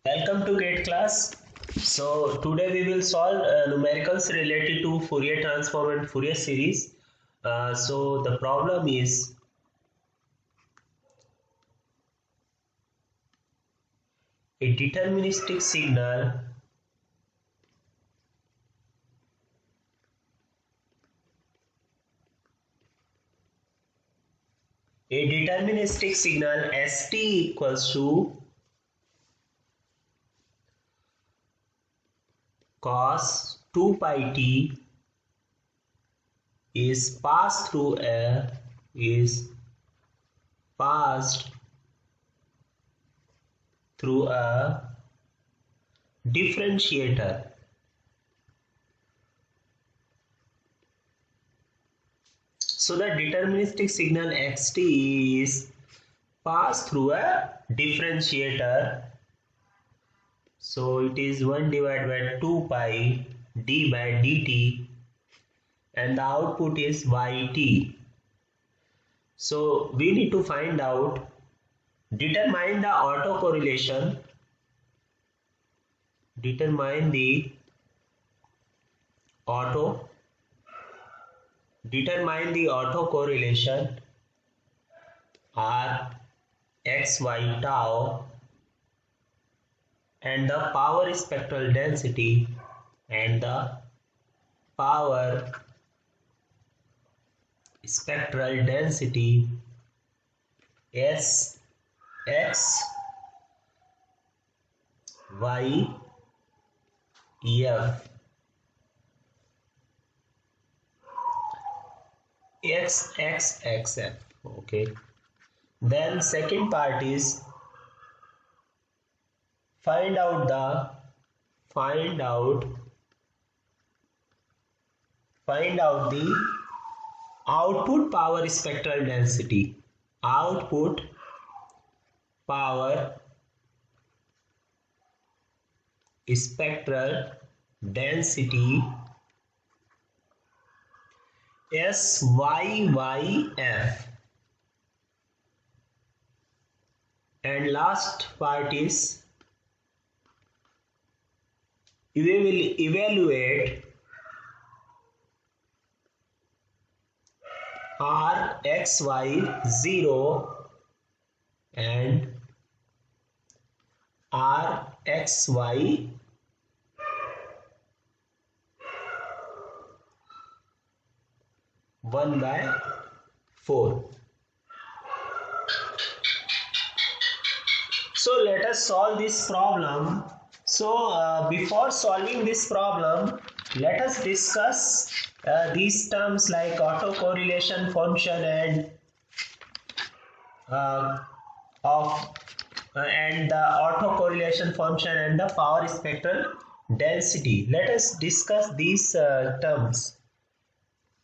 Welcome to GATE class. So today we will solve numericals related to Fourier transform and Fourier series. So the problem is a deterministic signal st equals to cos 2 pi t is passed through a differentiator. So the deterministic signal xt is passed through a differentiator. So it is 1 divided by 2 pi d by dt and the output is yt. So we need to find out, determine the autocorrelation, autocorrelation r x y tau and the power spectral density S x y f xf. Okay, then second part is find out the output power spectral density. Output power spectral density SYYF, and last part is we will evaluate RXY0 and RXY 1/4. So let us solve this problem. So before solving this problem, let us discuss these terms like autocorrelation function and the autocorrelation function and the power spectral density. Let us discuss these terms.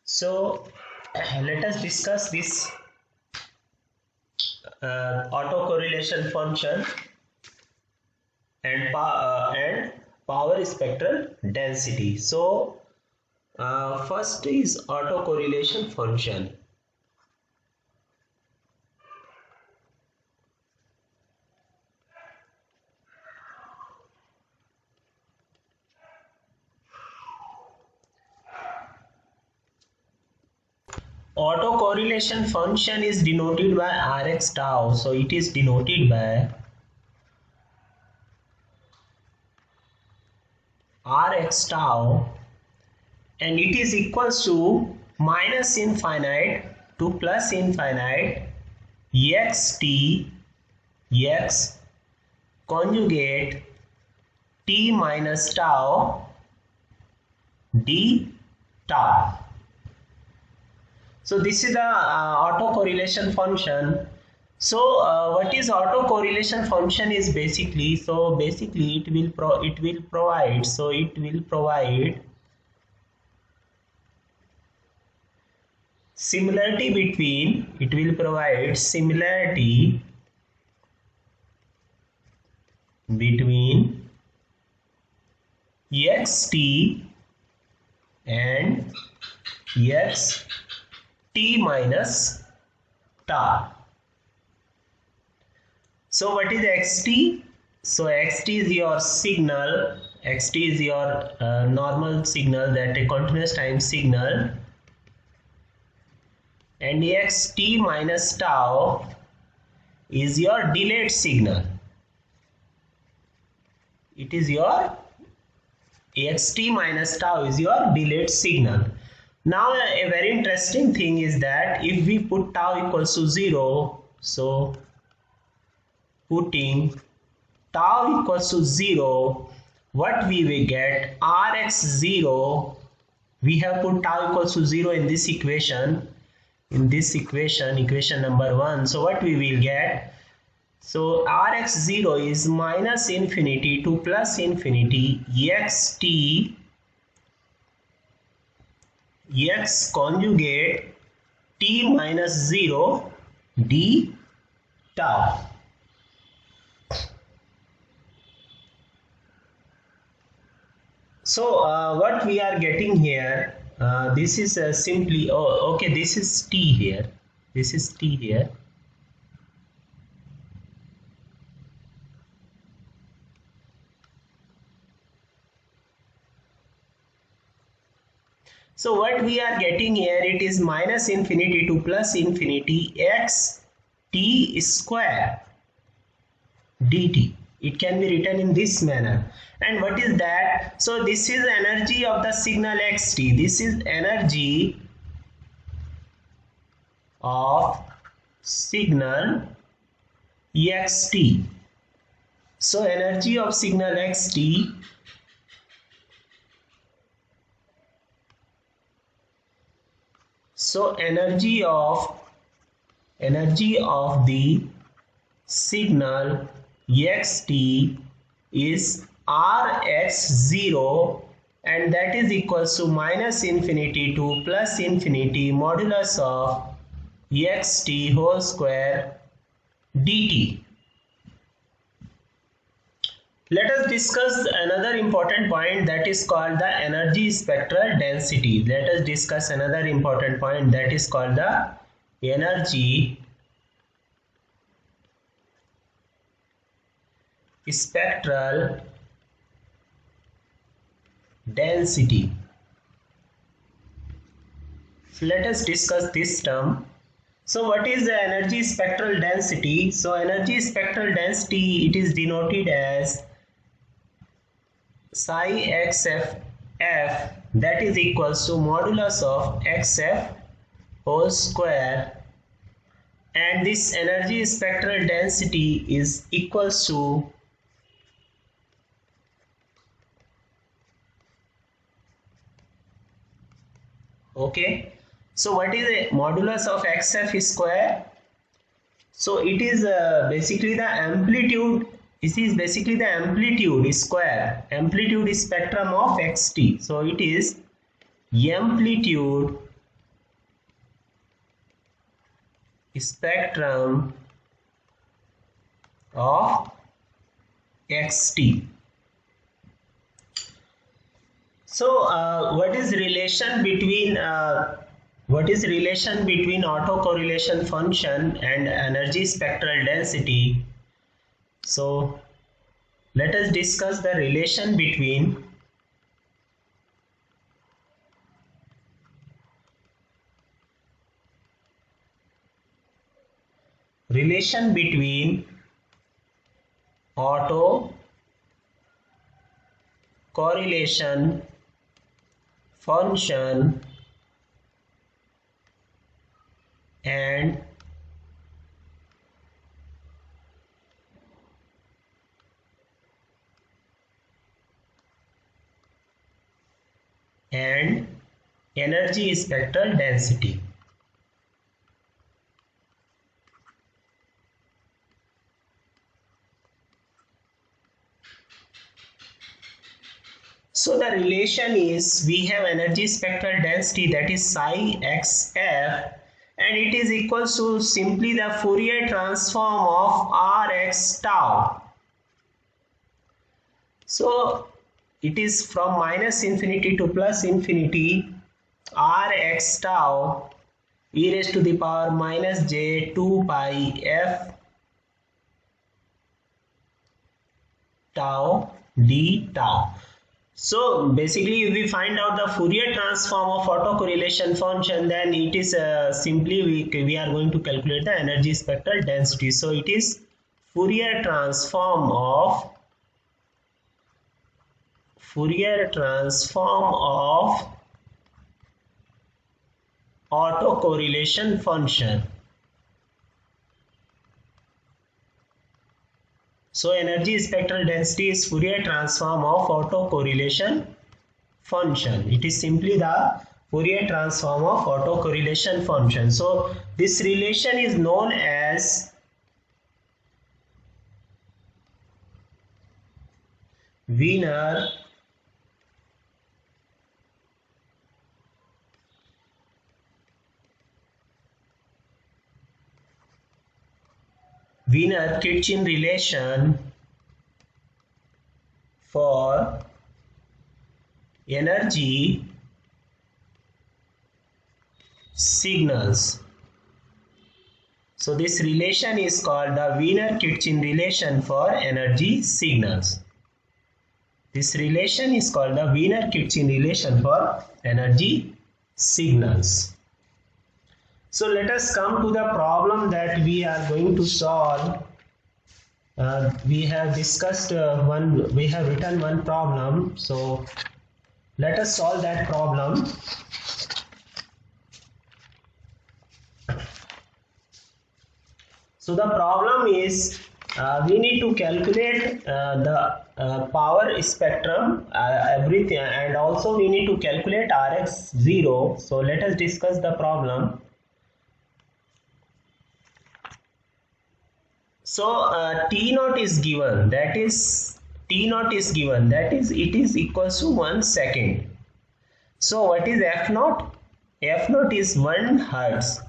So let us discuss this autocorrelation function and power spectral density. So first is autocorrelation function. Autocorrelation function is denoted by Rx tau. So it is denoted by Rx tau and it is equals to minus infinite to plus infinite xt x conjugate t minus tau d tau. So this is the autocorrelation function. So what is autocorrelation function is basically, it will provide similarity between xt and x t minus tau. So what is xt? So xt is your signal, xt is your normal signal, that a continuous time signal, and xt minus tau is your delayed signal. It is your xt minus tau is your delayed signal. Now a very interesting thing is that if we put tau equals to 0, so putting tau equals to 0, what we will get, rx0, we have put tau equals to 0 in this equation, equation number 1. So what we will get, so rx0 is minus infinity to plus infinity xt x conjugate t minus 0 d tau. So what we are getting here, this is simply, oh okay, this is t here, this is t here. So what we are getting here, it is minus infinity to plus infinity x t square dt. It can be written in this manner. And what is that? So this is energy of the signal xt. This is energy of signal xt. So energy of signal xt, so energy of the signal xt is rx0, and that is equals to minus infinity to plus infinity modulus of xt whole square dt. Let us discuss another important point, that is called the energy spectral density. Let us discuss another important point, that is called the energy spectral density. So let us discuss this term. So what is the energy spectral density? So energy spectral density, it is denoted as psi xf f, that is equals to modulus of xf whole square, and this energy spectral density is equals to okay. So what is a modulus of xf square? So it is basically the amplitude. This is basically the amplitude square, amplitude spectrum of xt. So it is amplitude spectrum of xt. So what is relation between autocorrelation function and energy spectral density? So let us discuss the relation between auto correlation function and energy spectral density. So the relation is, we have energy spectral density, that is psi xf, and it is equals to simply the Fourier transform of rx tau. So it is from minus infinity to plus infinity rx tau e raised to the power minus j 2 pi f tau d tau. So basically if we find out the Fourier transform of autocorrelation function, then it is simply we are going to calculate the energy spectral density. So it is Fourier transform of autocorrelation function. So energy spectral density is Fourier transform of autocorrelation function. It is simply the Fourier transform of autocorrelation function. So this relation is known as Wiener-Kirchhoff relation for energy signals. So this relation is called the Wiener-Kirchhoff relation for energy signals. This relation is called the Wiener-Kirchhoff relation for energy signals. So let us come to the problem that we are going to solve. We have discussed we have written one problem. So let us solve that problem. So the problem is we need to calculate the power spectrum, everything, and also we need to calculate Rx0. So let us discuss the problem. So T naught is given, that is it is equals to 1 second. So what is F naught? F naught is 1 Hertz.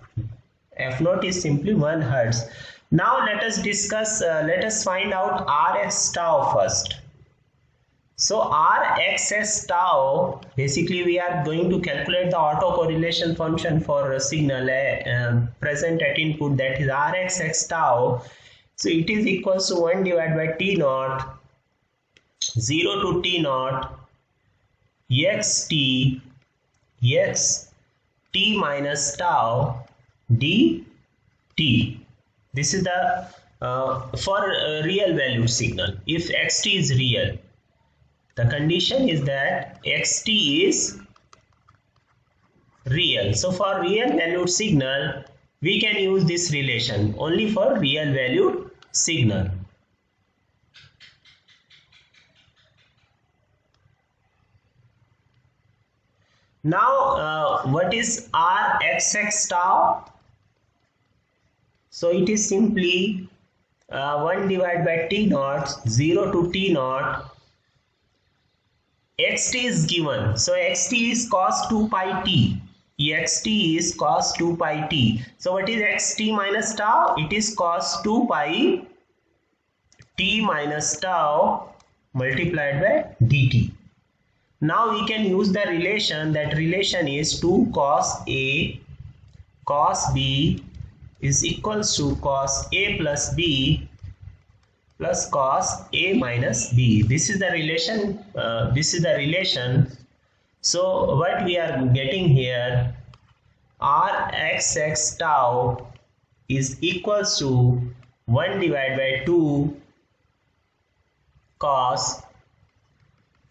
F naught is simply 1 Hertz. Now let us discuss, let us find out Rx tau first. So Rxs tau, basically we are going to calculate the autocorrelation function for a signal present at input, that is Rxs tau. So it is equals to 1 divided by T naught, 0 to T naught, x t minus tau dt. This is the for real valued signal. If xt is real, the condition is that xt is real. So for real valued signal, we can use this relation only for real valued signal. Now what is Rxx tau? So it is simply 1 divided by T naught, 0 to T naught. Xt is given, so xt is cos 2 pi t. Xt is cos 2 pi t. So what is xt minus tau? It is cos 2 pi t minus tau multiplied by dt. Now we can use the relation. That relation is 2 cos A cos B is equals to cos A plus B plus cos A minus B. This is the relation. So what we are getting here, Rxx tau is equals to 1 divided by 2 cos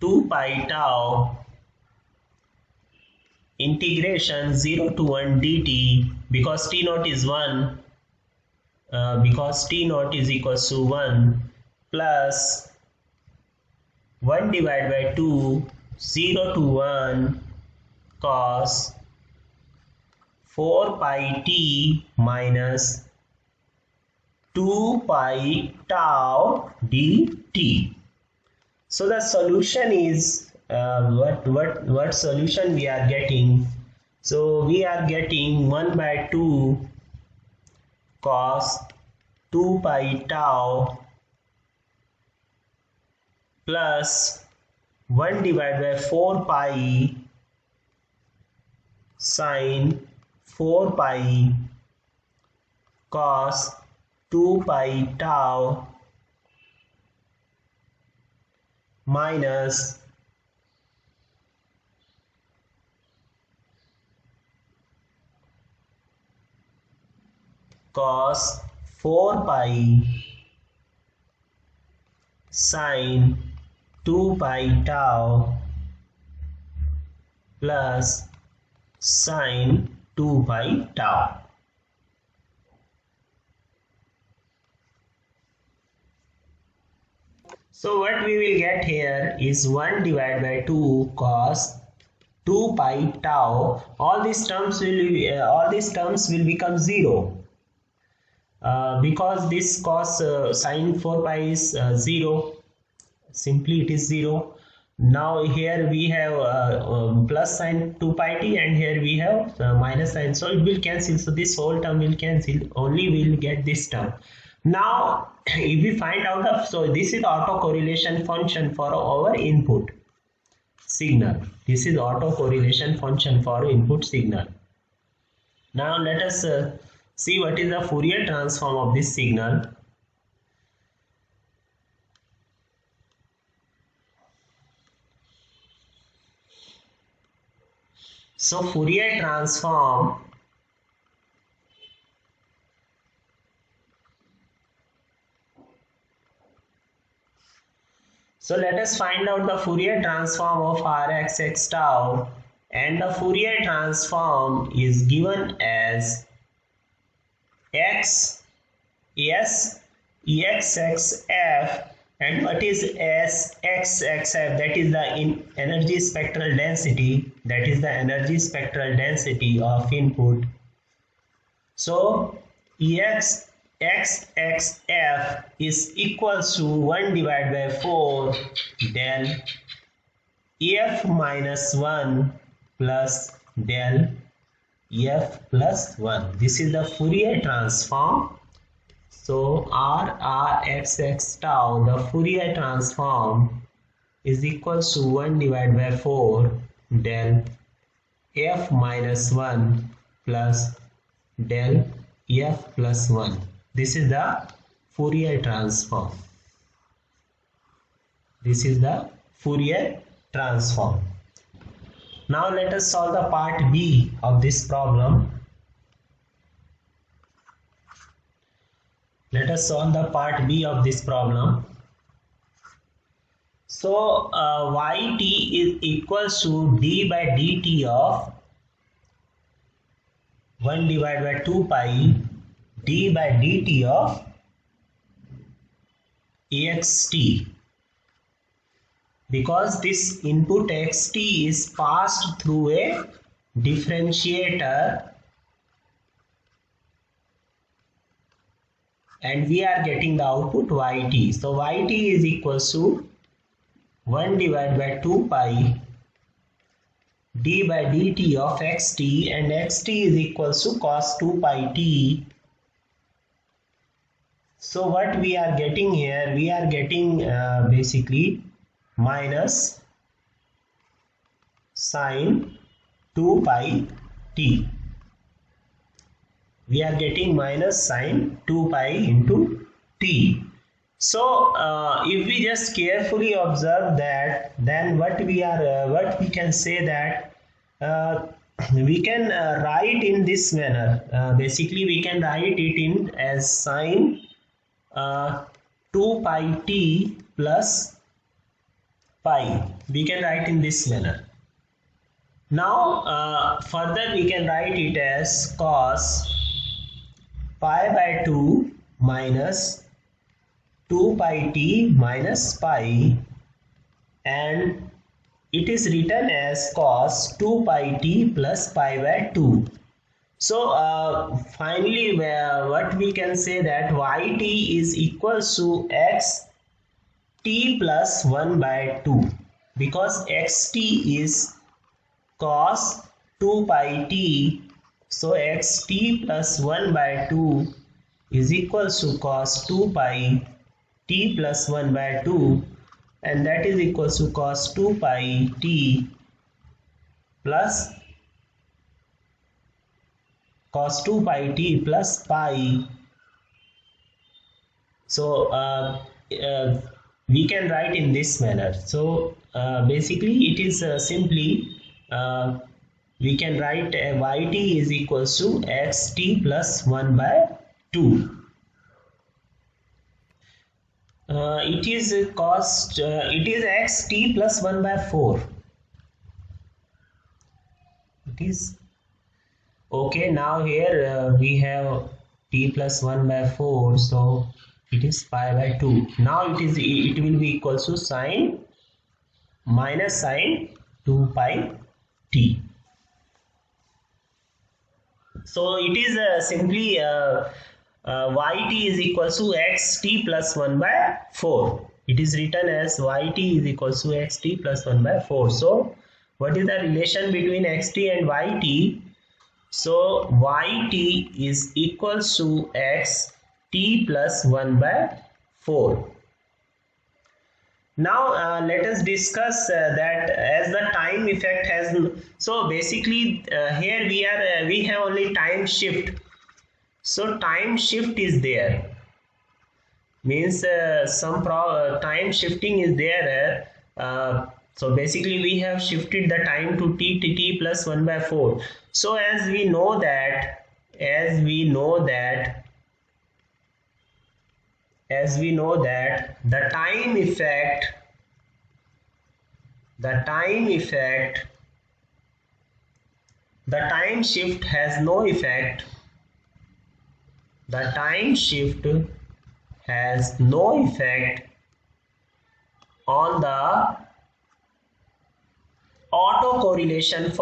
2 pi tau integration 0 to 1 dt, because T naught is 1, because T naught is equals to 1, plus 1 divided by 2, 0 to 1 cos 4 pi t minus 2 pi tau dt. So the solution is what solution we are getting? So we are getting 1 by 2 cos 2 pi tau plus 1 divided by 4 pi sin 4 pi cos 2 pi tau minus cos 4 pi sin 2 pi tau plus sin 2 pi tau. So what we will get here is 1 divided by 2 cos 2 pi tau. All these terms will become 0 because this cos sin 4 pi is 0. Simply it is 0. Now here we have plus sin 2 pi t, and here we have minus sign, so it will cancel. So this whole term will cancel, only we will get this term. Now if we find out so this is autocorrelation function for our input signal. This is autocorrelation function for input signal. Now let us see what is the Fourier transform of this signal. So Fourier transform So let us find out the Fourier transform of Rx x tau, and the Fourier transform is given as x s ex x f, and what is s x x f? That is the energy spectral density. That is the energy spectral density of input. So ex x x f is equals to 1 divided by 4 del f minus 1 plus del f plus 1. This is the Fourier transform. So r x x tau, the Fourier transform, is equals to 1 divided by 4 del f minus 1 plus del f plus 1. This is the Fourier transform. This is the Fourier transform. Now let us solve the part B of this problem. Let us solve the part B of this problem. So yt is equals to d by dt of 1 divided by 2 pi d by dt of ext, because this input xt is passed through a differentiator and we are getting the output yt. So yt is equals to 1 divided by 2 pi d by dt of xt, and xt is equals to cos 2 pi t. So what we are getting here, we are getting basically minus sin 2 pi t. We are getting minus sin 2 pi into t. So if we just carefully observe that, then what we can say that we can write in this manner. Basically we can write it in as sin 2 pi t plus pi. We can write in this manner. Now further we can write it as cos pi by 2 minus 2 pi t minus pi, and it is written as cos 2 pi t plus pi by 2. So finally what we can say that yt is equals to x t plus 1 by 2, because xt is cos 2 pi t. So xt plus 1 by 2 is equals to cos 2 pi t plus 1 by 2, and that is equals to cos 2 pi t plus cos 2 pi t plus pi. So we can write in this manner. So basically it is simply we can write yt is equals to xt plus 1 by 2. It is cost it is xt plus 1 by 4. It is okay. Now here we have t plus 1 by 4, so it is pi by 2. Now it will be equals to sine minus sine 2 pi t. So it is simply yt is equals to xt plus 1 by 4. It is written as yt is equals to xt plus 1 by 4. So what is the relation between xt and yt? So yt is equals to xt plus 1 by 4. Now let us discuss that as the time effect has. So basically here we have only time shift. So time shift is there, means some time shifting is there. So basically we have shifted the time to t plus 1 by 4. So as we know that the time shift has no effect. The time shift has no effect on the autocorrelation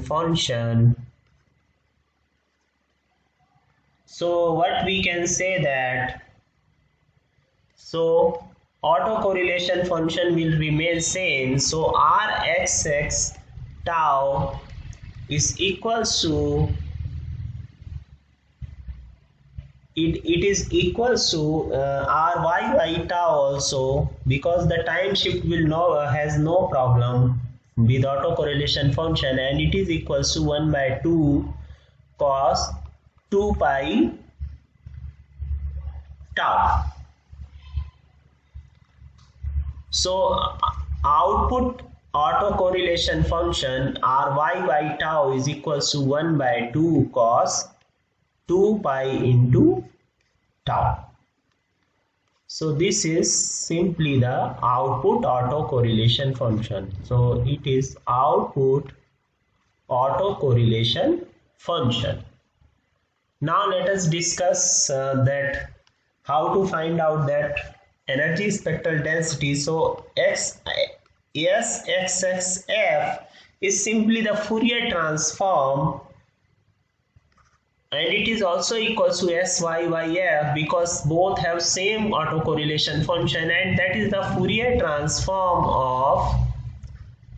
function. So what we can say that, so autocorrelation function will remain same. So rxx tau is equals to it is equals to ryy tau also, because the time shift will has no problem with autocorrelation function, and it is equals to 1 by 2 cos 2 pi tau. So output autocorrelation function ryy tau is equals to 1 by 2 cos 2 pi into tau. So this is simply the output autocorrelation function. So it is output autocorrelation function. Now let us discuss that how to find out that energy spectral density. So SXXF is simply the Fourier transform, and it is also equals to SYYF because both have same autocorrelation function, and that is the Fourier transform of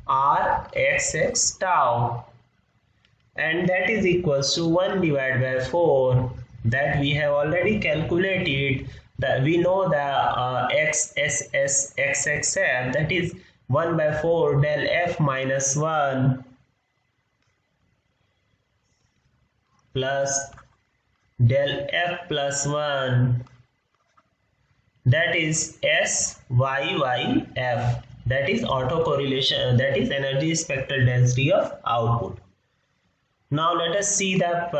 Rxx tau, and that is equals to 1 divided by 4, that we have already calculated. That we know the XXF, that is 1 by 4 del F minus 1 plus del F plus 1, that is SYYF, that is autocorrelation, that is energy spectral density of output. Now let us see that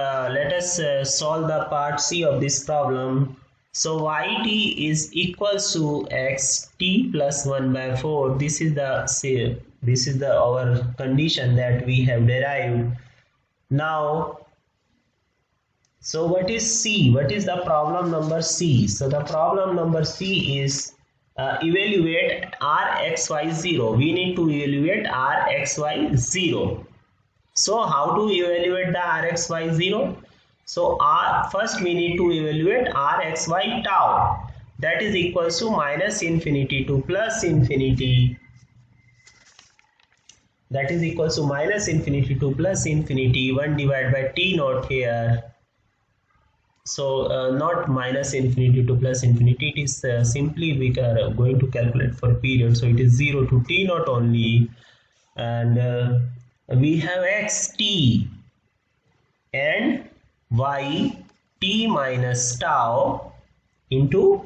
solve the part C of this problem. So yt is equals to xt plus 1 by 4. This is the our condition that we have derived. Now, so what is C? What is the problem number C? So the problem number C is evaluate Rxy0. We need to evaluate Rxy0. So how to evaluate the Rxy0? So first we need to evaluate Rxy tau, that is equals to minus infinity to plus infinity, that is equals to minus infinity to plus infinity, 1 divided by t naught here. So not minus infinity to plus infinity, it is simply we are going to calculate for period, so it is 0 to t naught only, and we have xt and y t minus tau into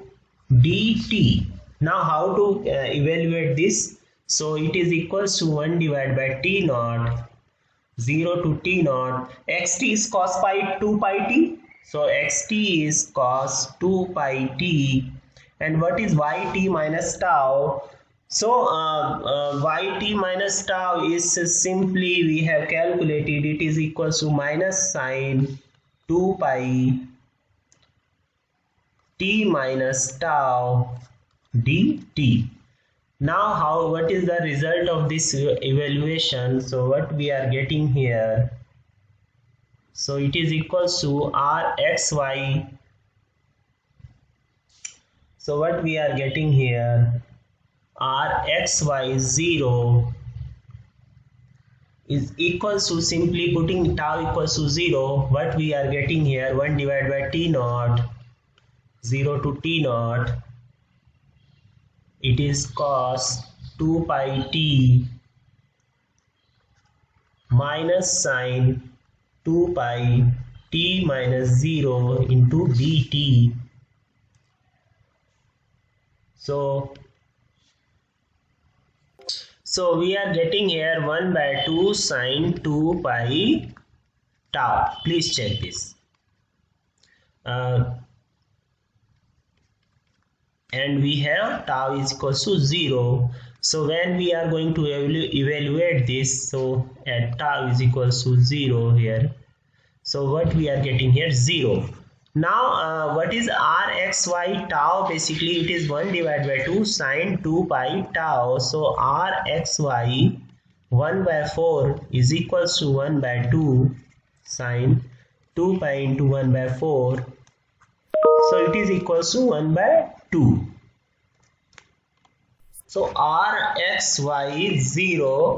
dt. Now how to evaluate this? So it is equals to 1 divided by t naught 0 to t naught. Xt is cos pi 2 pi t. So xt is cos 2 pi t. And what is yt minus tau? So yt minus tau is simply we have calculated it is equals to minus sine 2 pi t minus tau dt. Now what is the result of this evaluation? So what we are getting here, so it is equals to rxy. So what we are getting here, rxy0 is equals to, simply putting tau equals to 0, what we are getting here, 1 divided by t naught 0 to t naught, it is cos 2 pi t minus sine 2 pi t minus 0 into dt. So we are getting here 1 by 2 sine 2 pi tau. Please check this. And we have tau is equals to 0. So when we are going to evaluate this, so at tau is equals to 0 here, so what we are getting here, 0. Now what is rxy tau? Basically it is 1 divided by 2 sine 2 pi tau. So rxy 1 by 4 is equals to 1 by 2 sine 2 pi into 1 by 4. So it is equals to 1 by 2. So rxy0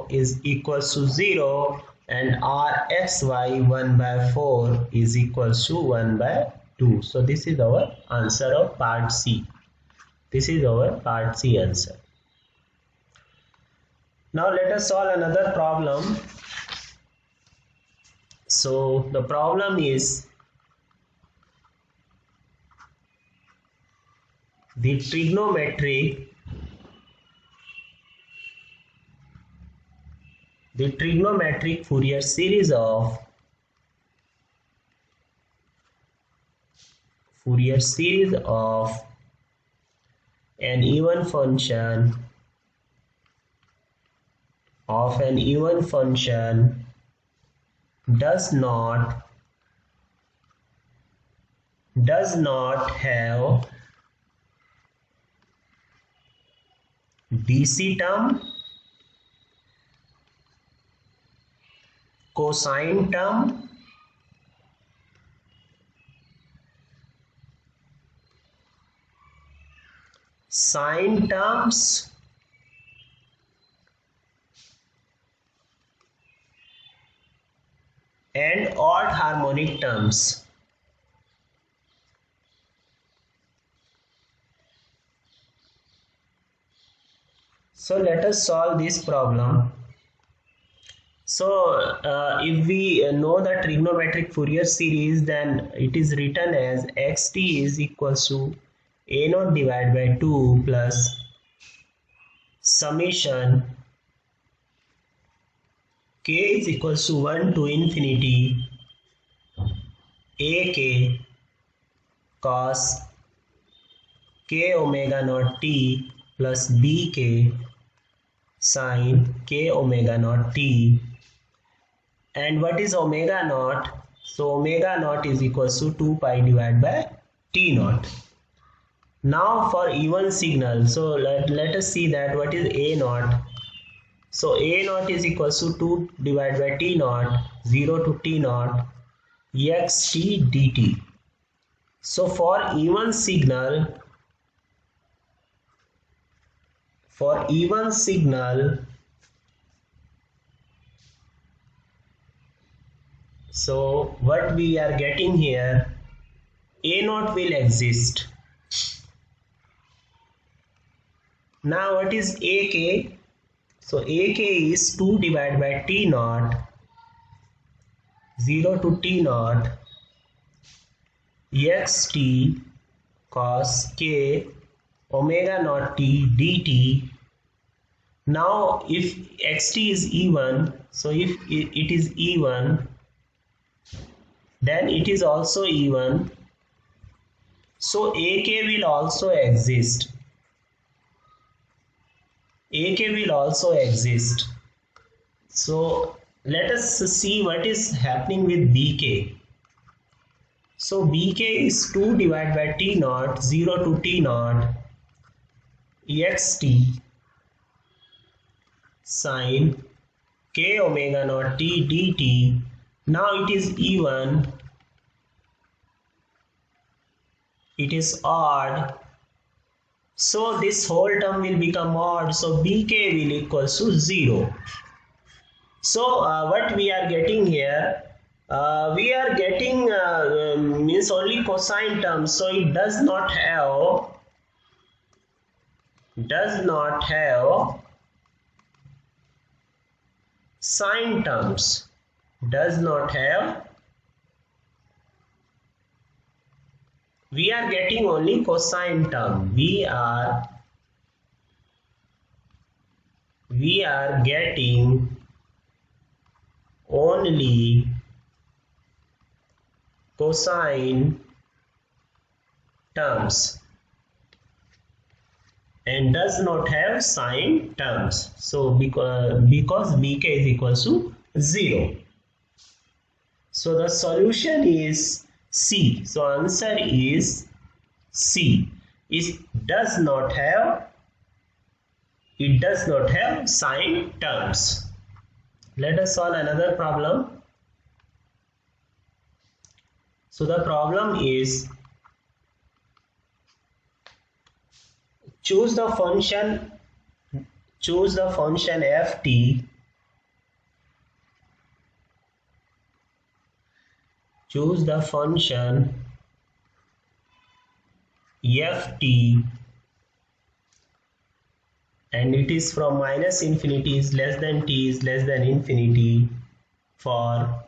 is equals to 0 and rxy 1 by 4 is equals to 1 by 2. So this is our answer of part C. This is our part C answer. Now let us solve another problem. So the problem is the trigonometric Fourier series of an even function does not have DC term, cosine term, sine terms, and odd harmonic terms. So let us solve this problem. So if we know the trigonometric Fourier series, then it is written as xt is equals to a0 divided by 2 plus summation k is equals to 1 to infinity ak cos k omega naught t plus bk sin k omega naught t. And what is omega naught? So omega naught is equals to 2 pi divided by t naught. Now for even signal, so let us see that what is a naught. So a naught is equals to 2 divided by t naught 0 to t naught xt dt. So for even signal, so what we are getting here, a naught will exist. Now what is ak? So ak is 2 divided by t naught 0 to t naught xt cos k omega naught t dt. Now if xt is even, so if it is even, then it is also even, so ak will also exist. AK will also exist. So let us see what is happening with BK. So BK is 2 divided by T naught, 0 to T naught, ext sine k omega naught T dt. Now it is even, it is odd. So this whole term will become odd. So BK will equal to 0. So what we are getting here, we are getting means only cosine terms. So it does not have sine terms. We are getting only cosine term. We are getting only cosine terms and does not have sine terms. So because BK is equal to 0. So the solution is C. So answer is C. It does not have sine terms. Let us solve another problem. So the problem is, choose the function ft, and it is from minus infinity is less than t is less than infinity for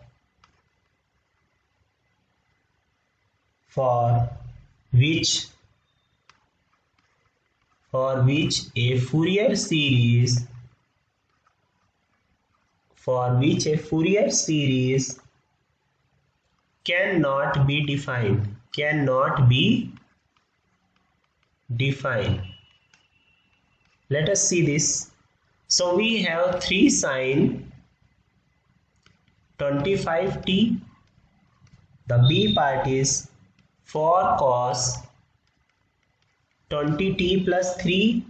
which a Fourier series cannot be defined. Let us see this. So we have 3 sine 25t. The B part is 4 cos 20t plus 3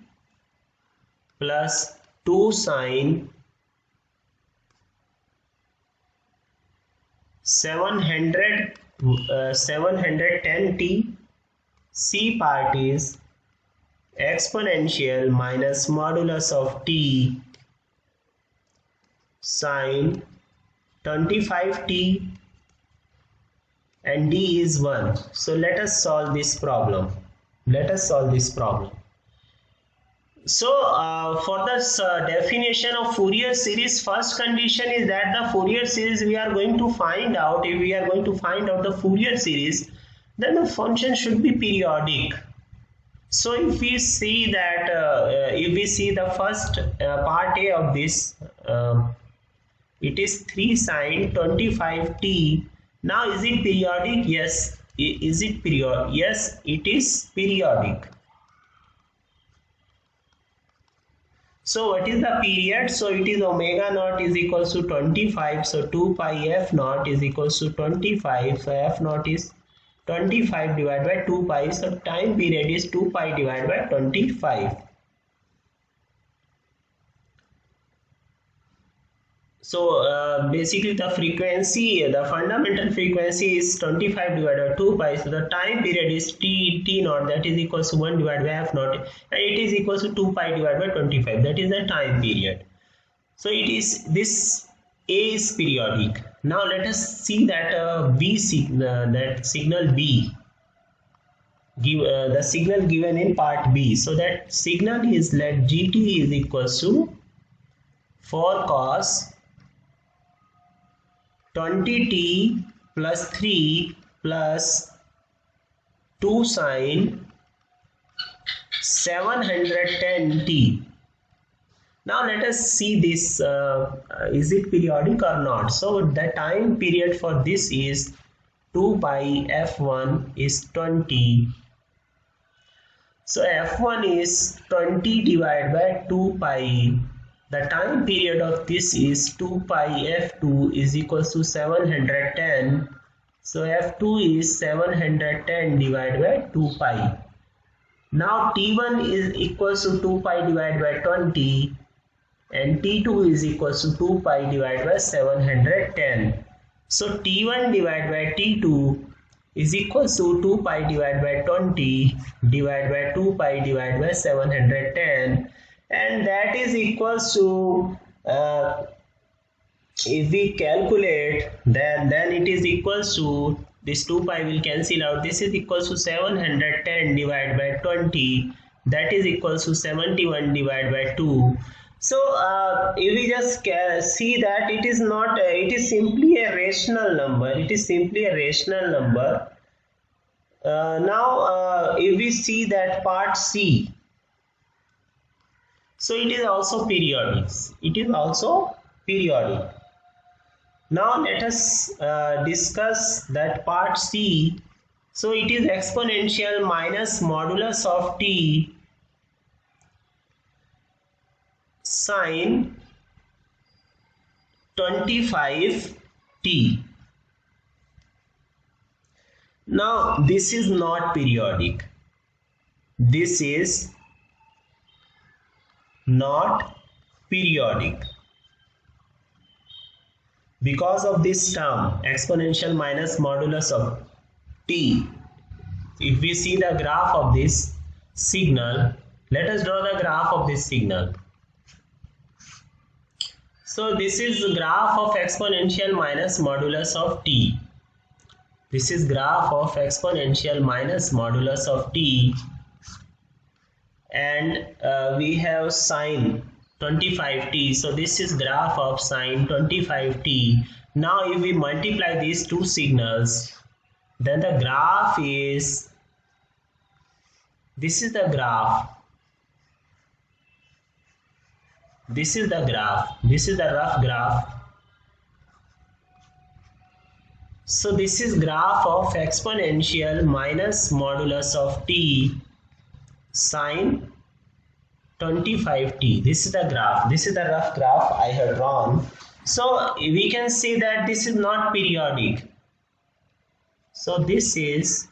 plus 2 sine 710t. C part is exponential minus modulus of t sine 25t, and d is 1. So let us solve this problem. So for this definition of Fourier series, first condition is that the Fourier series we are going to find out. If we are going to find out the Fourier series, then the function should be periodic. So if we see that the first part A of this, it is 3 sine 25t. Now is it periodic? Yes. Is it periodic? Yes, it is periodic. So what is the period? So it is omega naught is equals to 25. So 2 pi f naught is equals to 25. So f naught is 25 divided by 2 pi. So time period is 2 pi divided by 25. So basically the fundamental frequency is 25 divided by 2 pi. So the time period is t naught, that is equals to 1 divided by f naught, and it is equals to 2 pi divided by 25. That is the time period. So it is this A is periodic. Now let us see that that signal B, the signal given in part B. So that signal is, let GT is equals to 4 cos 20t plus 3 plus 2 sine 710t. Now let us see this, is it periodic or not. So the time period for this is 2 pi f1 is 20. So f1 is 20 divided by 2 pi. The time period of this is 2 pi f2 is equals to 710. So f2 is 710 divided by 2 pi. Now t1 is equals to 2 pi divided by 20 and t2 is equals to 2 pi divided by 710. So t1 divided by t2 is equals to 2 pi divided by 20 divided by 2 pi divided by 710, and that is equals to, if we calculate, then it is equals to, this 2 pi will cancel out, this is equals to 710 divided by 20, that is equals to 71 divided by 2. So if we just see that it is not, it is simply a rational number, it is simply a rational number. Now if we see that part C, so it is also periodic, it is also periodic. Now let us discuss that part C. So it is exponential minus modulus of t sine 25t. Now this is not periodic, this is not periodic because of this term exponential minus modulus of t. If we see the graph of this signal, let us draw the graph of this signal. So this is the graph of exponential minus modulus of t. This is graph of exponential minus modulus of t, and we have sine 25t. So this is graph of sine 25t. Now if we multiply these two signals, then the graph is, this is the graph, this is the graph, this is the rough graph. So this is graph of exponential minus modulus of t sine 25t. This is the graph, this is the rough graph I have drawn. So we can see that this is not periodic. So this is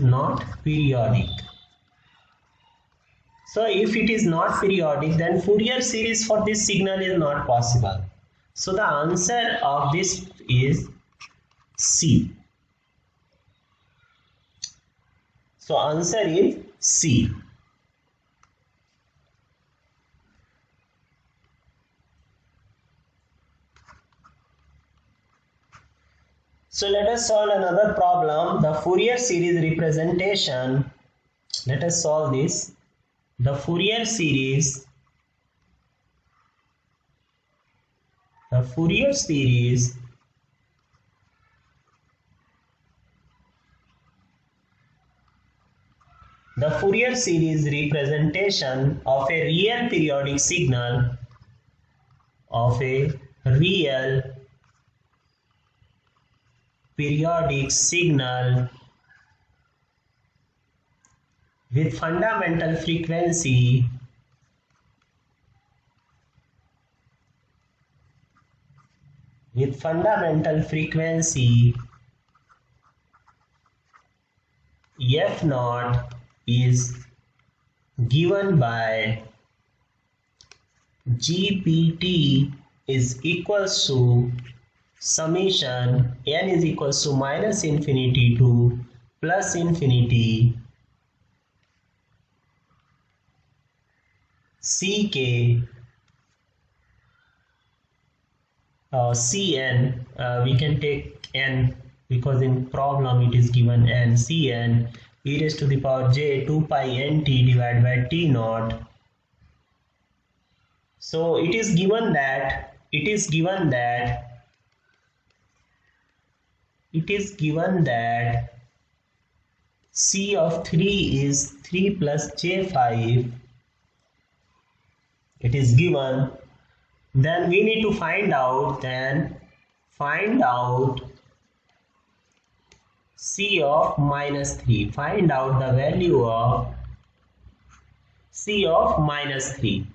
not periodic. So if it is not periodic, then Fourier series for this signal is not possible. So the answer of this is C. So answer is C. So let us solve another problem, the Fourier series representation. Let us solve this. The Fourier series representation of a real periodic signal, with fundamental frequency f naught is given by GPT is equals to summation n is equals to minus infinity to plus infinity ck Cn, we can take n because in problem it is given n, Cn e raised to the power j 2 pi nt divided by t naught. So it is given that C of 3 is 3 plus J5. It is given. Then we need to find out C of minus 3. Find out the value of C of minus 3.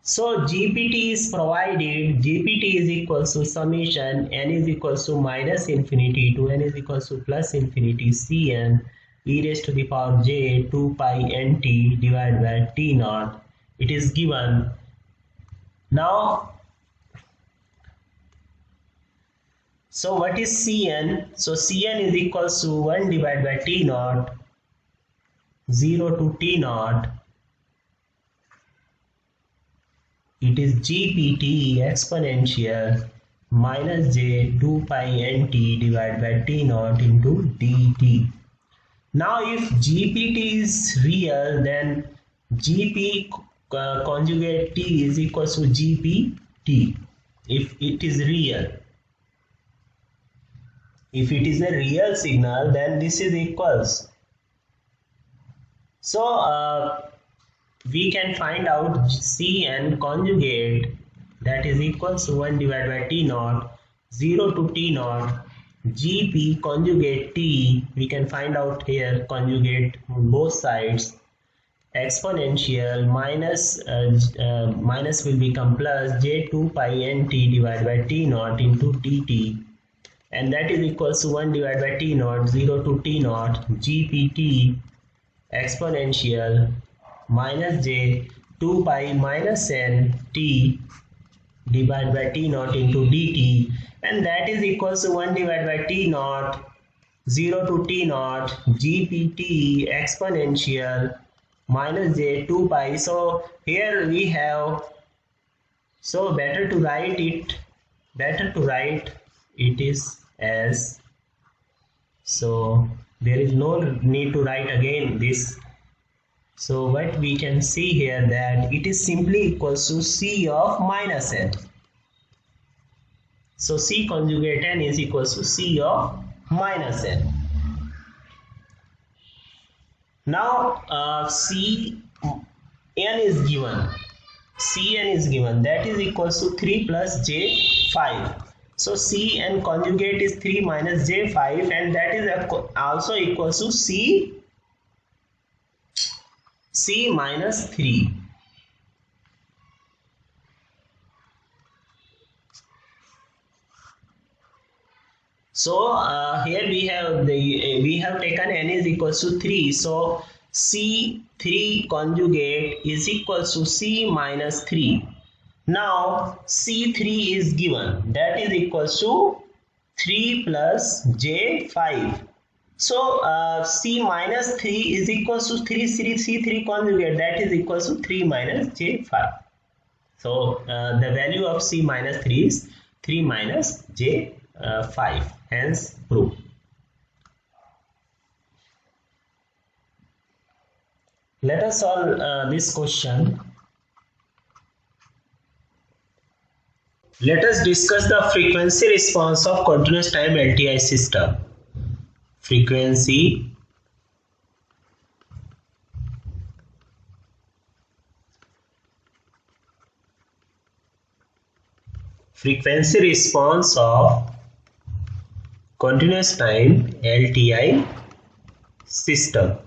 So GPT is provided. GPT is equal to summation n is equal to minus infinity to n is equal to plus infinity Cn e raised to the power j 2 pi nt divided by t naught. It is given. Now, so what is Cn? So Cn is equal to 1 divided by t naught, 0 to t naught. It is GPT exponential minus j 2 pi nt divided by t naught into dt. Now if GPT is real, then GP conjugate t is equal to GPT. If it is real. If it is a real signal, then this is equals. So we can find out Cn conjugate, that is equal to 1 divided by t naught, 0 to t naught, Gp conjugate t. We can find out here conjugate on both sides. Exponential minus will become plus j 2 pi nt divided by t naught into dt, and that is equal to 1 divided by t naught, 0 to t naught, GPT exponential minus j 2 pi minus n t divided by t naught into dt, and that is equal to 1 divided by t naught, 0 to t naught, GPT exponential minus j 2 pi. So here we have, so better to write it is as, so there is no need to write again this. So what we can see here, that it is simply equals to C of minus n. So C conjugate n is equals to C of minus n. Now Cn is given. Cn is given, that is equals to 3 plus j5. So Cn conjugate is 3 minus j5, and that is also equals to C minus 3. So here we have taken n is equals to 3. So C3 conjugate is equals to C minus 3. Now C3 is given, that is equals to 3 plus j5. So C minus 3 is equals to C3 conjugate, that is equals to 3 minus j5. So the value of C minus 3 is 3 minus j5, hence proof. Let us solve this question. Let us discuss the frequency response of continuous time LTI system. Frequency response of continuous time LTI system.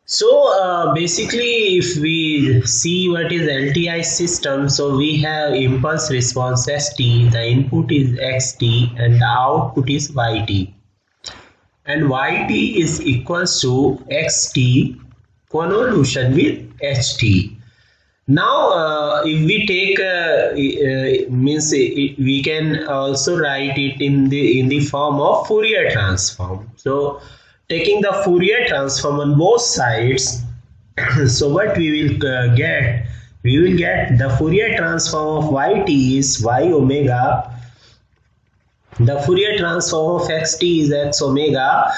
So basically, if we see what is LTI system, so we have impulse response ST, the input is XT and the output is YT, and YT is equals to XT convolution with HT. Now if we take we can also write it in the form of Fourier transform. So taking the Fourier transform on both sides, so what we will get? We will get the Fourier transform of YT is Y omega, the Fourier transform of XT is X omega,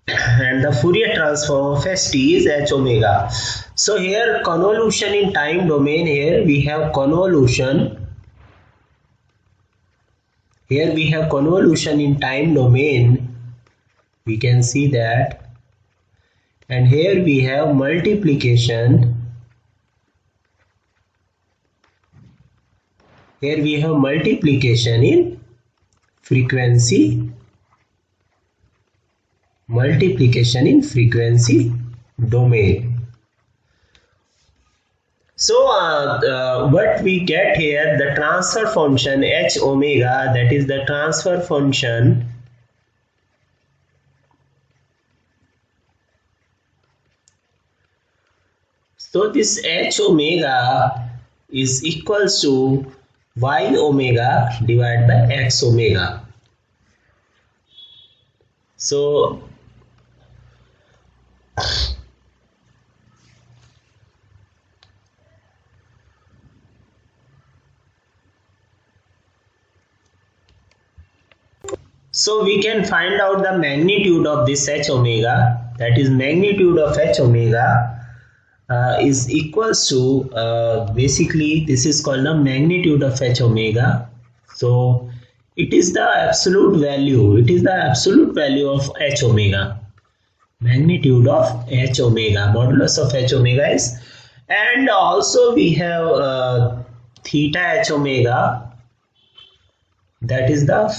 and the Fourier transform of ST is H omega. So here convolution in time domain, here we have convolution. Here we have convolution in time domain, we can see that, and here we have multiplication. Here we have multiplication in frequency, multiplication in frequency domain. So what we get here, the transfer function h omega, that is the transfer function so this h omega is equals to y omega divided by x omega. So we can find out the magnitude of this h omega, that is magnitude of h omega is equals to basically this is called the magnitude of h omega. So it is the absolute value, it is the absolute value of h omega, magnitude of h omega, modulus of h omega is, and also we have theta h omega, that is the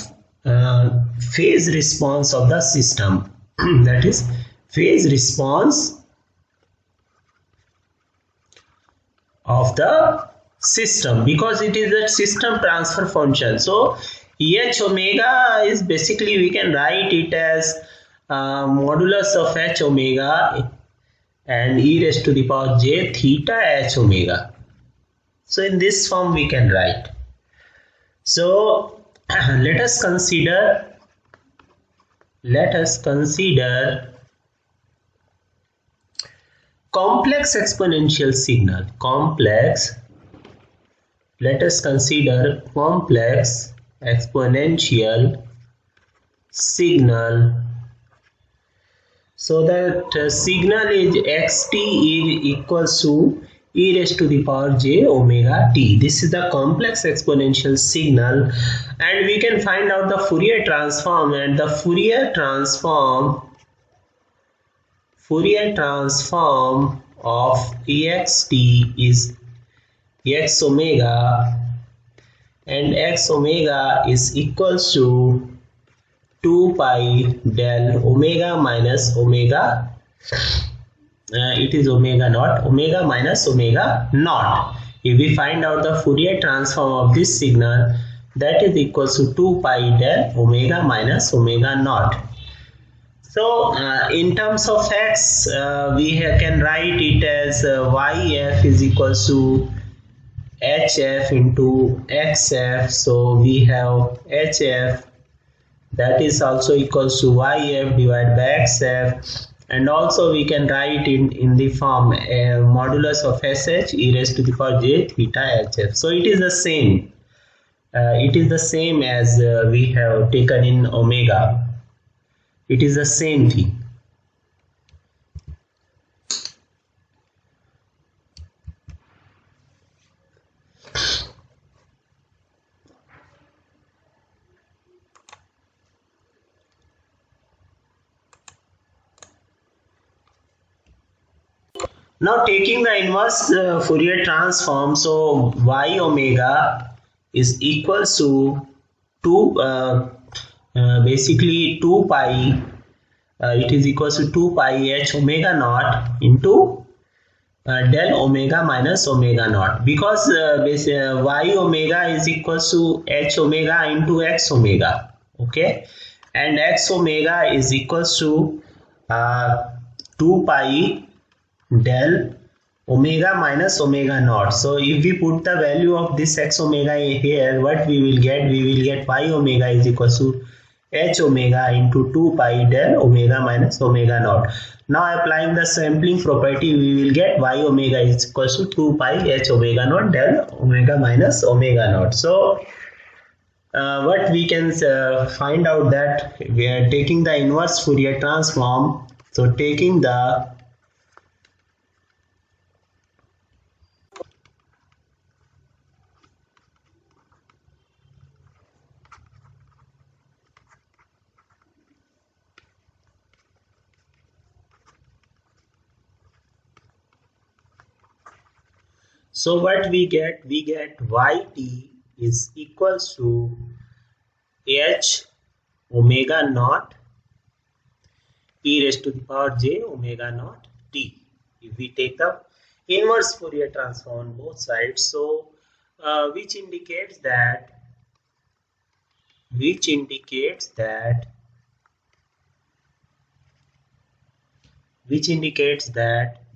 phase response of the system that is phase response of the system, because it is a system transfer function. So h omega is basically, we can write it as modulus of h omega and e raised to the power j theta h omega. So in this form we can write. So let us consider complex exponential signal. Let us consider complex exponential signal. So that signal is xt is equals to e raised to the power j omega t. This is the complex exponential signal, and we can find out the Fourier transform, and the Fourier transform of ext is x omega, and x omega is equals to 2 pi del omega minus omega, it is omega naught, omega minus omega naught. If we find out the Fourier transform of this signal, that is equals to 2 pi del omega minus omega naught. So in terms of x, we can write it as yf is equals to hf into xf. So we have hf, that is also equals to yf divided by xf, and also we can write in the form modulus of sh e raised to the power j theta hf. So it is the same. It is the same as we have taken in omega. It is the same thing. Now taking the inverse Fourier transform, so y omega is equals to 2 basically 2 pi, it is equals to 2 pi h omega naught into del omega minus omega naught, because y omega is equals to h omega into x omega, okay, and x omega is equals to 2 pi del omega minus omega naught. So if we put the value of this x omega here, what we will get? We will get y omega is equals to h omega into 2 pi del omega minus omega naught. Now applying the sampling property, we will get y omega is equals to 2 pi h omega naught del omega minus omega naught. So what we can find out that we are taking the inverse Fourier transform. So taking the So what we get? We get yt is equals to h omega naught e raised to the power j omega naught t. If we take the inverse Fourier transform on both sides, so which indicates that which indicates that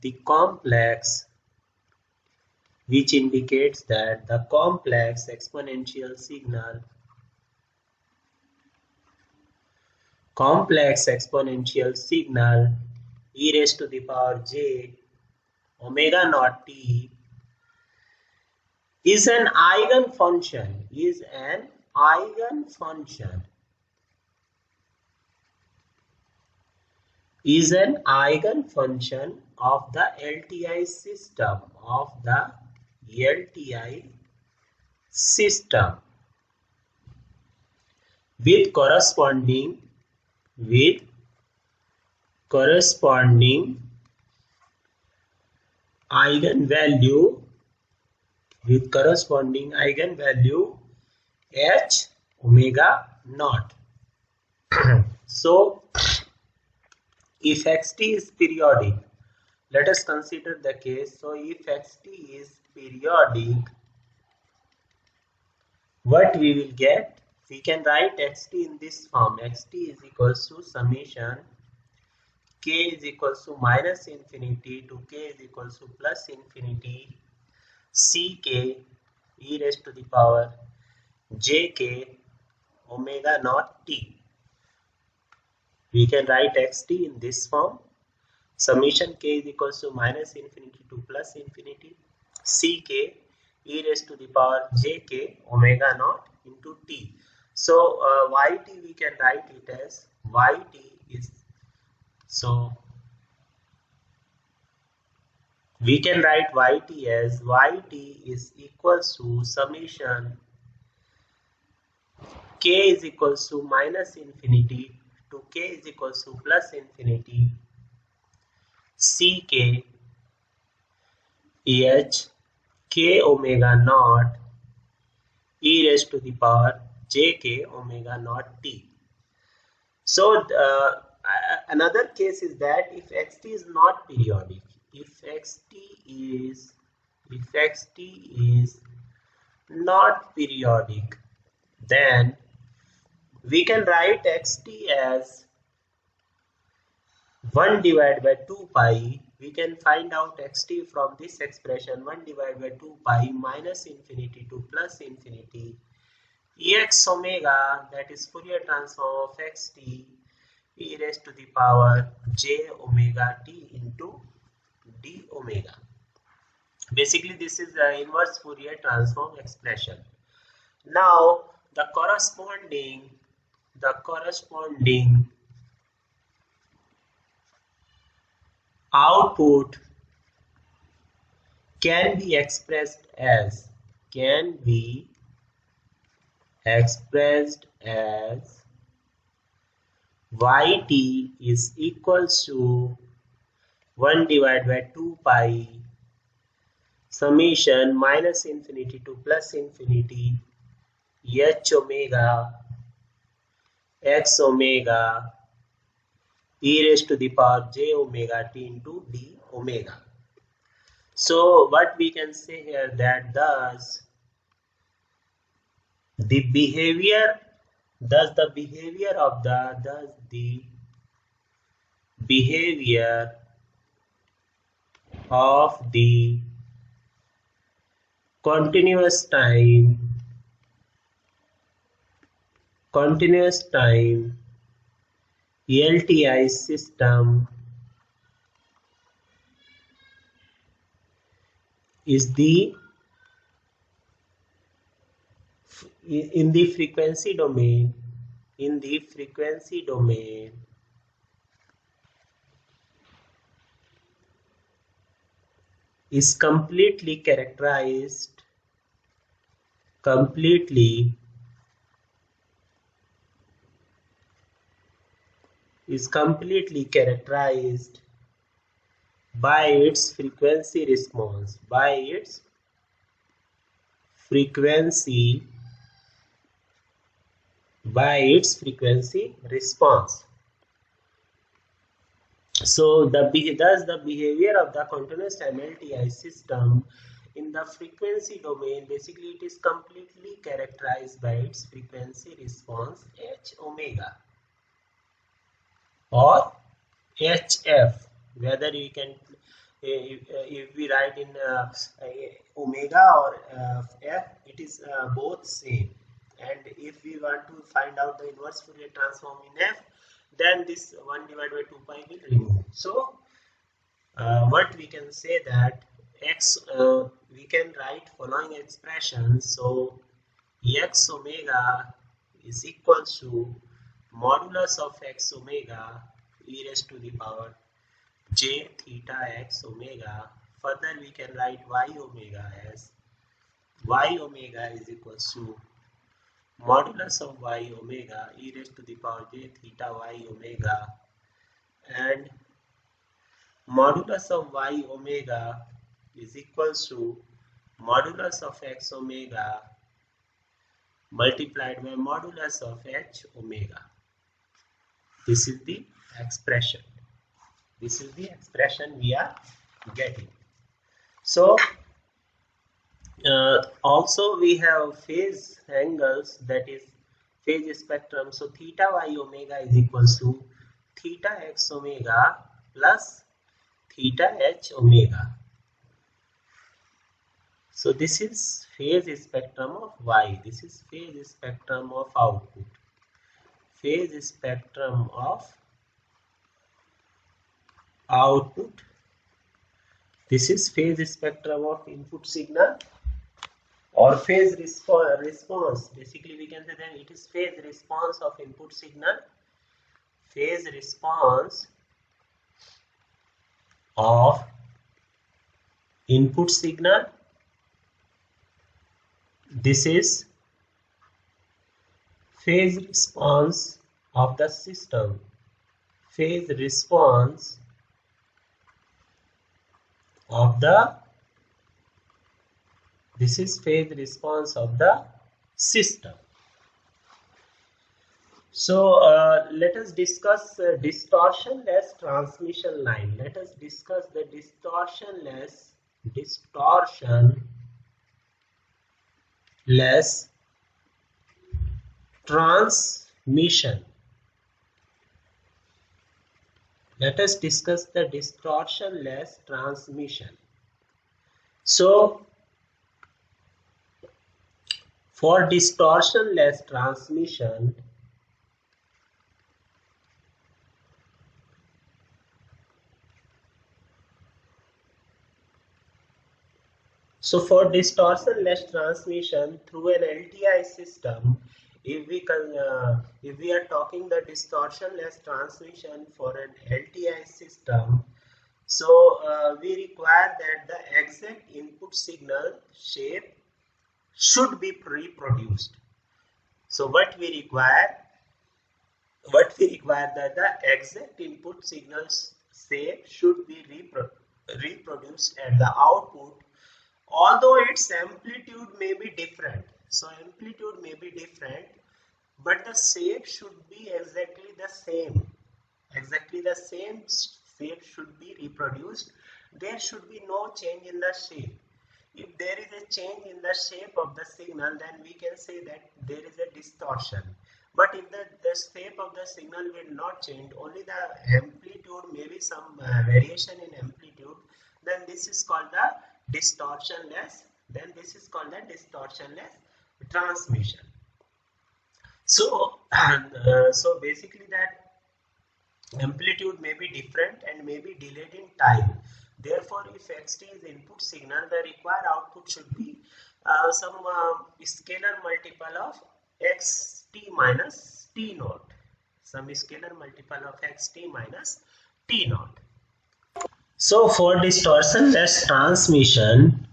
the complex exponential signal e raised to the power j omega naught t is an eigenfunction of the LTI system with corresponding eigenvalue h omega naught. So if xt is periodic, let us consider the case. So if xt is periodic, what we will get? We can write xt in this form. Xt is equals to summation k is equals to minus infinity to k is equals to plus infinity ck e raised to the power jk omega naught t. We can write xt in this form. Summation k is equals to minus infinity to plus infinity ck e raised to the power jk omega naught into t. So yt we can write it as yt is, so we can write yt as yt is equals to summation k is equals to minus infinity to k is equals to plus infinity ck h k omega naught e raised to the power jk omega naught t. So another case is that if xt is not periodic, if xt is not periodic, then we can write xt as 1 divided by 2 pi. We can find out xt from this expression, 1 divided by 2 pi minus infinity to plus infinity ex omega, that is Fourier transform of xt e raised to the power j omega t into d omega. Basically this is the inverse Fourier transform expression. Now the corresponding output can be expressed as yt is equals to 1 divided by 2 pi summation minus infinity to plus infinity h omega x omega e raised to the power j omega t into d omega. So what we can say here, that thus the behavior of the continuous time LTI system is in the frequency domain is completely characterized by its frequency response, frequency by its frequency response. So thus the behavior of the continuous time LTI system in the frequency domain, basically it is completely characterized by its frequency response h omega or hf, whether you can if we write in omega or f, it is both same. And if we want to find out the inverse Fourier transform in f, then this 1 divided by 2 pi will remove. So what we can say that x we can write following expression. So x omega is equal to modulus of x omega e raised to the power j theta x omega. Further we can write y omega as y omega is equal to modulus of y omega e raised to the power j theta y omega, and modulus of y omega is equal to modulus of x omega multiplied by modulus of h omega. This is the expression. This is the expression we are getting. So also we have phase angles, that is phase spectrum. So theta y omega is equal to theta x omega plus theta h omega. So this is phase spectrum of y. This is phase spectrum of output. Phase spectrum of output. This is phase spectrum of input signal or phase response. Basically we can say that it is phase response of input signal. Phase response of input signal. This is phase response of the system. Phase response of the, this is phase response of the system. So let us discuss distortionless transmission line. Let us discuss the distortionless transmission. Let us discuss the distortionless transmission. So for distortionless transmission, through an LTI system, if we are talking the distortionless transmission for an LTI system, so we require that the exact input signal shape should be reproduced. So what we require that the exact input signals shape should be reproduced at the output, although its amplitude may be different. So amplitude may be different, but the shape should be exactly the same. Exactly the same shape should be reproduced. There should be no change in the shape. If there is a change in the shape of the signal, then we can say that there is a distortion. But if the shape of the signal will not change, only the amplitude, maybe some variation in amplitude, then this is called the distortionless. Then this is called the distortionless transmission. So, so basically that amplitude may be different and may be delayed in time. Therefore, if xt is input signal, the required output should be some scalar multiple of xt minus t naught. Some scalar multiple of xt minus t naught. So for distortionless transmission,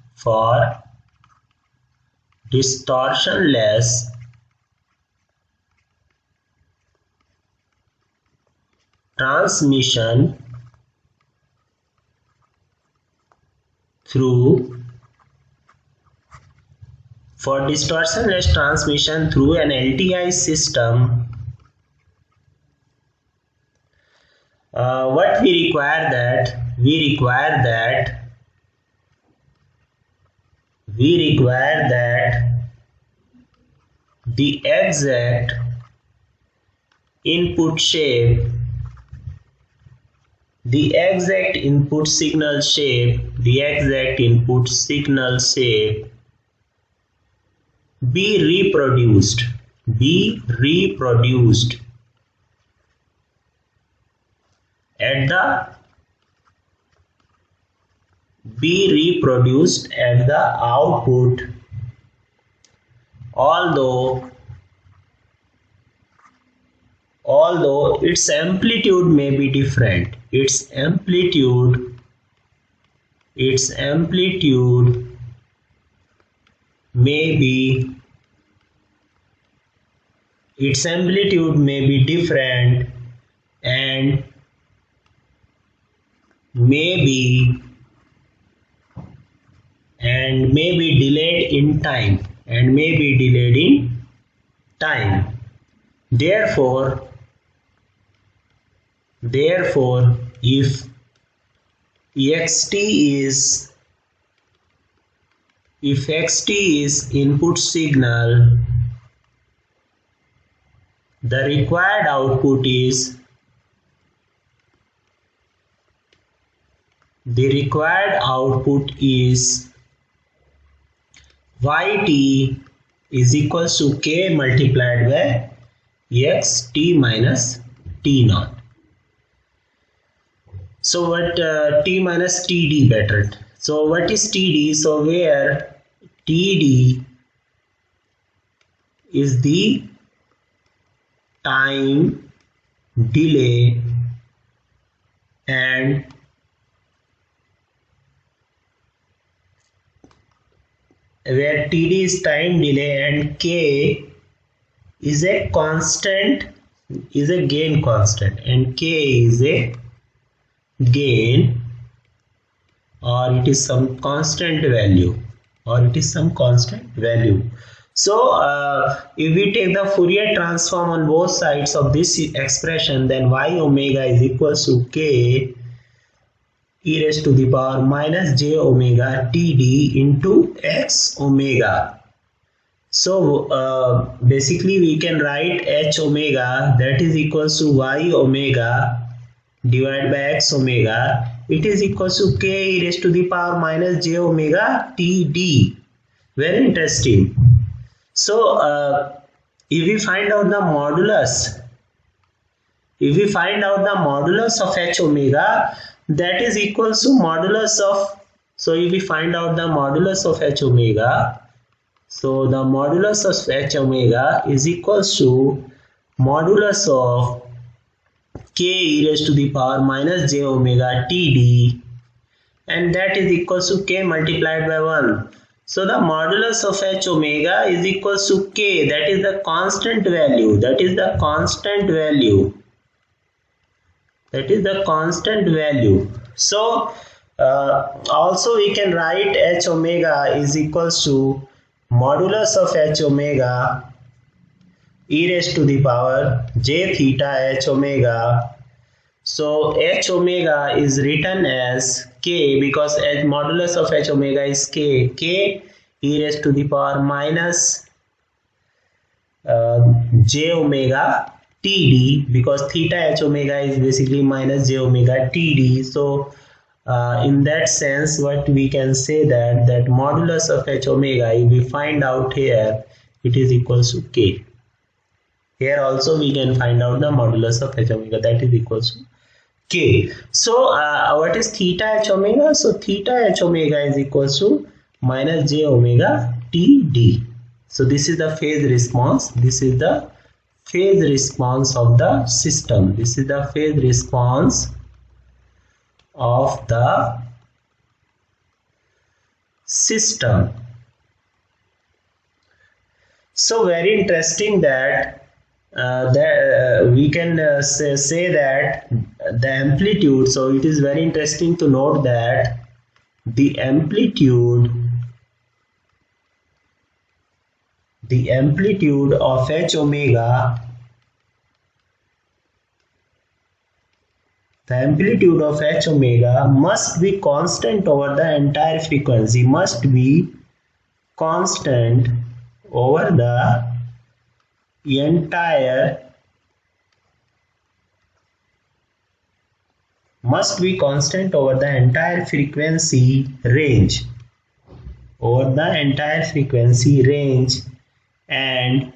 through For distortionless transmission through an LTI system, what we require that the exact input shape, the exact input signal shape be reproduced at the output, although its amplitude may be different. Its amplitude may be different and may be delayed in time. Therefore, if xt is input signal, the required output is yt is equals to k multiplied by xt minus t naught. So what t minus td better. So what is td? So where td is the time delay and where td is time delay and k is a constant, is a gain constant, and k is a gain, or it is some constant value, So if we take the Fourier transform on both sides of this expression, then y omega is equals to k e raised to the power minus j omega td into x omega. So basically we can write h omega, that is equals to y omega divided by x omega. It is equals to k e raised to the power minus j omega td. Very interesting. So if we find out the modulus of h omega, that is equals to modulus of, so if we find out the modulus of h omega, so the modulus of h omega is equals to modulus of k e raised to the power minus j omega td, and that is equals to k multiplied by 1. So the modulus of h omega is equals to k, that is the constant value, So also we can write h omega is equals to modulus of h omega e raised to the power j theta h omega. So h omega is written as k, because modulus of h omega is k e raised to the power minus j omega td, because theta h omega is basically minus j omega td. So in that sense, what we can say that modulus of h omega, if we find out here, it is equals to k. Here also we can find out the modulus of h omega, that is equals to k. So what is theta h omega? So theta h omega is equals to minus j omega td. So this is the phase response. of the system. This is the phase response of the system. So very interesting that we can say that the amplitude, so it is very interesting to note that the amplitude the amplitude of h omega, the amplitude of h omega must be constant over the entire frequency, must be constant over the entire frequency range, and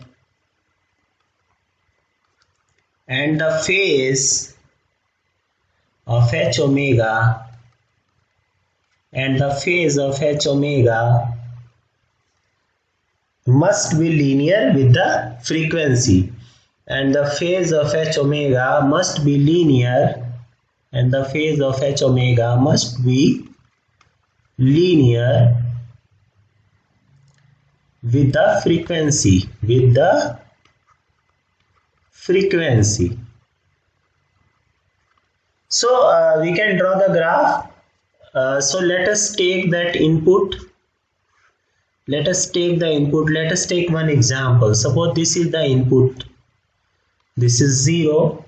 the phase of h omega must be linear with the frequency, and the phase of h omega must be linear with the frequency. So we can draw the graph. So let us take that input. Let us take one example. Suppose this is the input. This is 0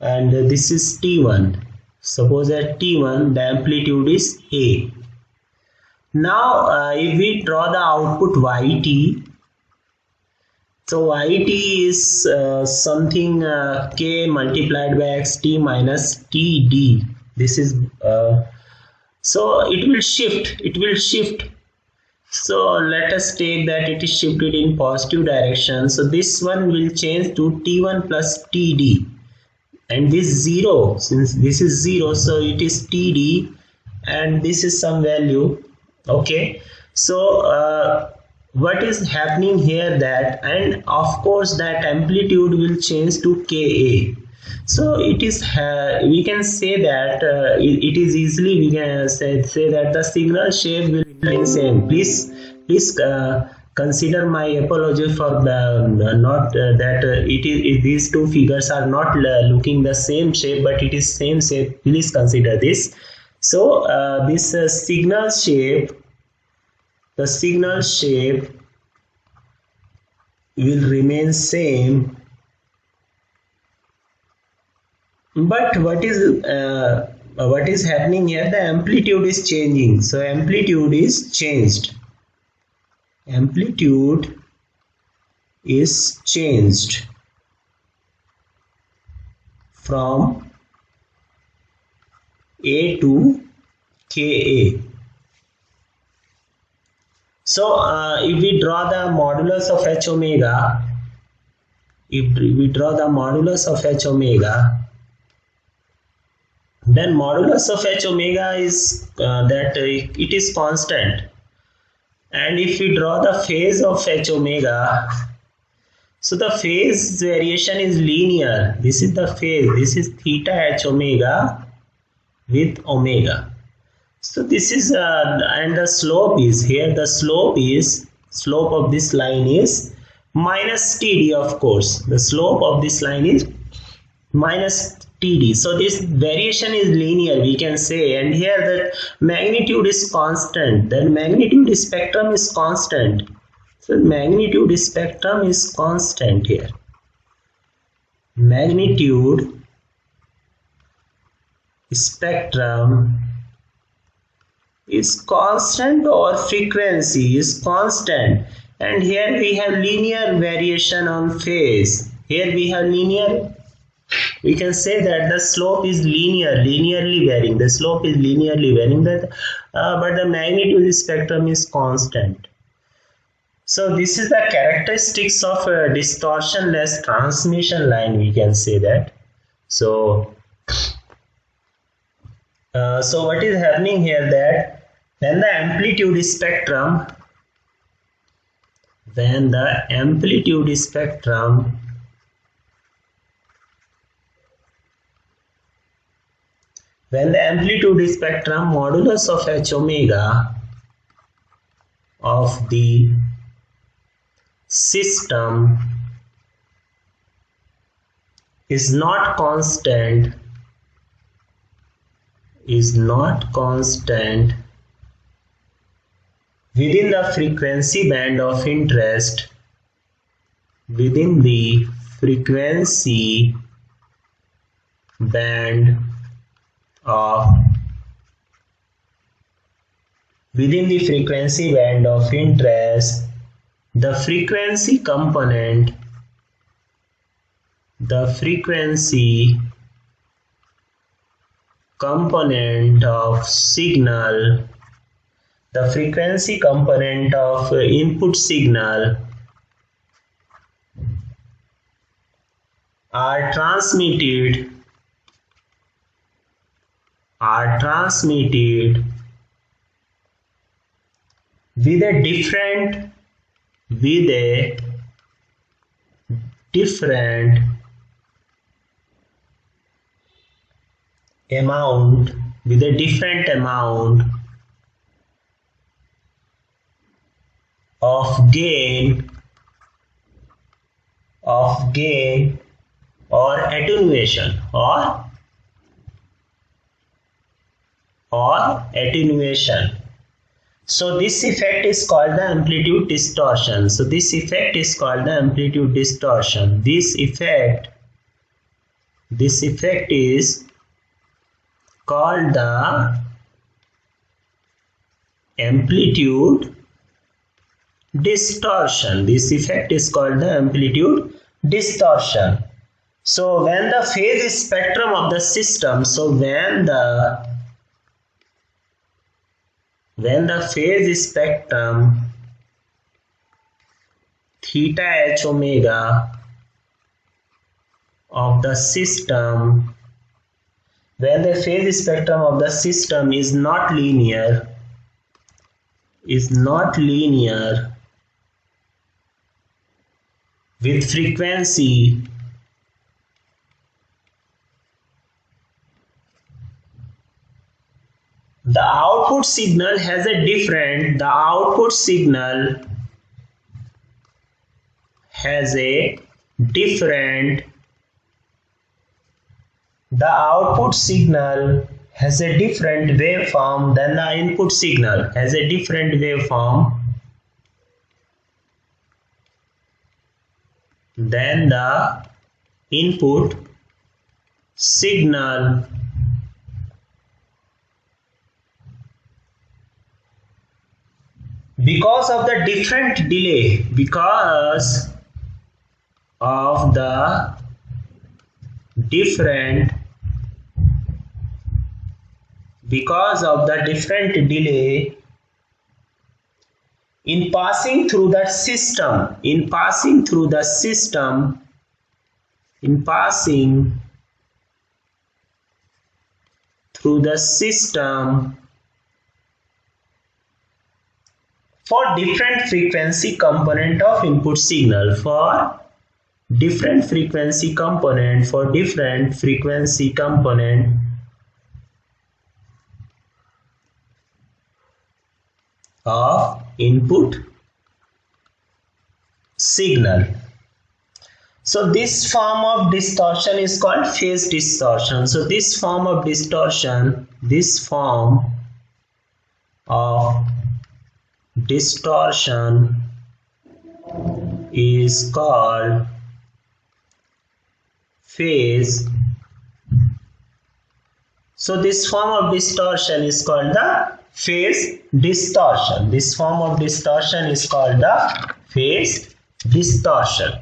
and this is T1. Suppose at T1 the amplitude is A. Now if we draw the output Yt, so Yt is something k multiplied by xt minus Td. This is so it will shift. So let us take that it is shifted in positive direction. So this one will change to T1 plus Td, and this 0, since this is 0, so it is Td, and this is some value. Okay, so what is happening here, that, and of course that amplitude will change to Ka. So it is we can say that it is easily we can say that the signal shape will remain same. Please consider my apology for not that these two figures are not looking the same shape, but it is same shape. Please consider this. So this signal shape will remain same, but what is happening here, the amplitude is changing. So amplitude is changed from A to Ka. So if we draw the modulus of h omega, then modulus of h omega is that it is constant, and if we draw the phase of h omega, so the phase variation is linear. This is the phase, this is theta h omega with omega. So this is and the slope is here, the slope of this line is minus Td. Of course the slope of this line is minus Td. So this variation is linear, we can say, and here the magnitude is constant, then magnitude spectrum is constant. So magnitude spectrum is constant here. Magnitude spectrum is constant, or frequency is constant, and here we have linear variation on phase. Here we have linear, we can say that the slope is linearly varying. The slope is linearly varying, that but the magnitude spectrum is constant. So this is the characteristics of a distortionless transmission line, we can say that. So so what is happening here, that when the amplitude spectrum modulus of h omega of the system is not constant, within the frequency band of interest, within the frequency band of interest, the frequency component of signal, the frequency component of input signal are transmitted with a different amount of gain or attenuation So this effect is called the amplitude distortion. This effect is called the amplitude distortion. This effect is called the amplitude distortion. This effect is called the amplitude distortion. So when the phase spectrum of the system, when the phase spectrum theta h omega of the system, when the phase spectrum of the system is not linear, with frequency the output signal has a different waveform than the input signal, than the input signal. Because of the different delay, in passing through the system for different frequency component of input signal, different frequency component of input signal. So this form of distortion is called phase distortion. So this form of distortion is called phase. So this form of distortion is called the phase distortion. This form of distortion is called the phase distortion.